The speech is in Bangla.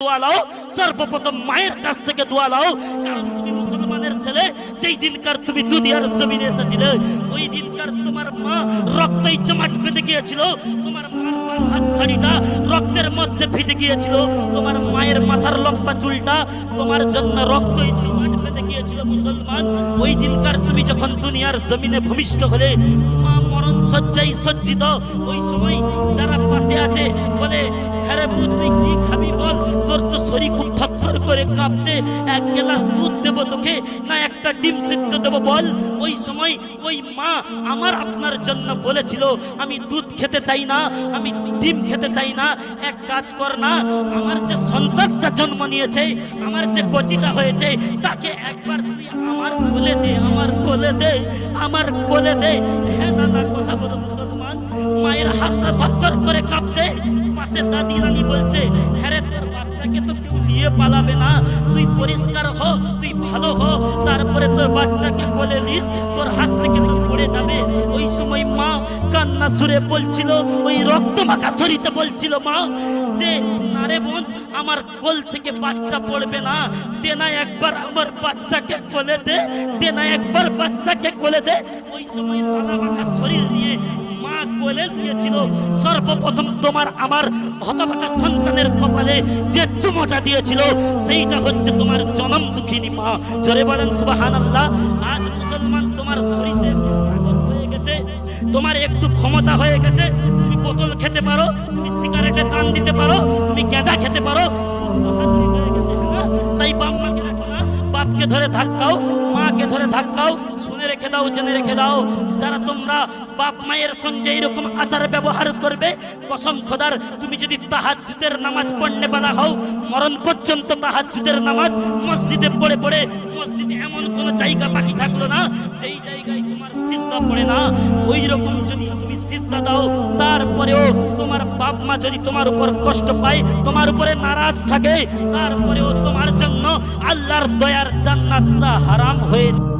দোয়া লাও, সর্বপ্রথম মায়ের কাছ থেকে দোয়া লাও। কারণ তুমি মুসলমানের ছেলে, যেই দিনকার তুমি দুনিয়ার জমিনে এসেছিলে ওই দিনকার তোমার মা রক্তই জমাট বেঁধে গিয়েছিল, তোমার মার হাত শাড়িটা রক্তের মধ্যে ভিজে গিয়েছিল, তোমার মায়ের মাথার লম্বা চুলটা তোমার জন্য রক্তই জমাট বেঁধে গিয়েছিল। মুসলমান, ওই দিনকার তুমি যখন দুনিয়ার জমিনে ভূমিষ্ঠ হলে, মা মরণ শয্যায় সজ্জিত, ওই সময় যারা পাশে আছে বলে, হ্যাঁ রে বুধ, তুই কি খাবি বল, তোর তো শরীর খুব থরথর করে কাঁপছে, এক গ্লাস দুধ দেবো তোকে না একটা ডিম সিদ্ধ দেবো বল। ওই সময় ওই মা আমার আপনার জন্য বলেছিল, আমি দুধ খেতে চাই না, আমি ডিম খেতে চাই না, এক কাজ কর না, আমার যে সন্তানটা জন্ম নিয়েছে, আমার যে কচিটা হয়েছে, তাকে একবার তুই আমার কোলে দে, আমার কোলে দে, আমার কোলে দে। হ্যাঁ দাদা, কথা বলো মুসলমান। মায়ের হাতটা থরথর করে কাঁপছে, পাশে দাদি নানি বলছে, হ্যাঁ রে, তোর বাচ্চাকে তো কেউ নিয়ে পালাবে না, তুই পরিষ্কার হ, তুই ভালো হ, তারপরে তোর বাচ্চাকে কোলে নিস, তোর হাত থেকে তো পড়ে যাবে। ওই সময় মা কান্না সুরে বলছিল, ওই রক্তমাখা শরীরে বলছিল মা যে, না রে বোন, আমার কোল থেকে বাচ্চা পড়বে না, দে না একবার আমার বাচ্চাকে কোলে দে, দে না একবার বাচ্চাকে কোলে দে। ওই সময় লালামাখা শরীর নিয়ে মা কোলে নিয়েছিল। সর্বপ্রথম তোমার আমার হতভাগা সন্তানের কপালে যে চুমোটা দিয়েছিল, সেইটা হচ্ছে তোমার জনম দুঃখিনী মা। জোরে বলেন সুবহানাল্লাহ। আজ মুসলমান, তোমার শরীরে হয়ে গেছে, তোমার একটু ক্ষমতা হয়ে গেছে, তুমি বোতল খেতে পারো, তুমি সিগারেটে টান দিতে পারো, তুমি গাঁজা খেতে পারো, হয়ে গেছে না? তাই বাপ মাকে রাখো না, বাপকে ধরে ধাক্কাও, মাকে ধরে ধাক্কাও। শুনে রেখে দাও, জেনে রেখে দাও, যারা তোমরা বাপ মায়ের সঙ্গে এরকম আচার ব্যবহার করবে, কসম খোদার, তুমি যদি তাহাজ্জুদের নামাজ পড়নে বালা হও, মরণ পর্যন্ত তাহাজ্জুদের নামাজ মসজিদে পড়ে পড়ে, মসজিদে এমন কোনো জায়গা বাকি থাকলো না যেই জায়গায় তোমার সিজদা পড়ে না। ওই রকম যদি তুমি সিজদা দাও, তারপরেও তোমার বাপ মা যদি তোমার উপর কষ্ট পায়, তোমার উপরে নারাজ থাকে, তারপরেও তোমার জন্য আল্লাহর দয়ার জান্নাতটা হারাম হয়ে যায়।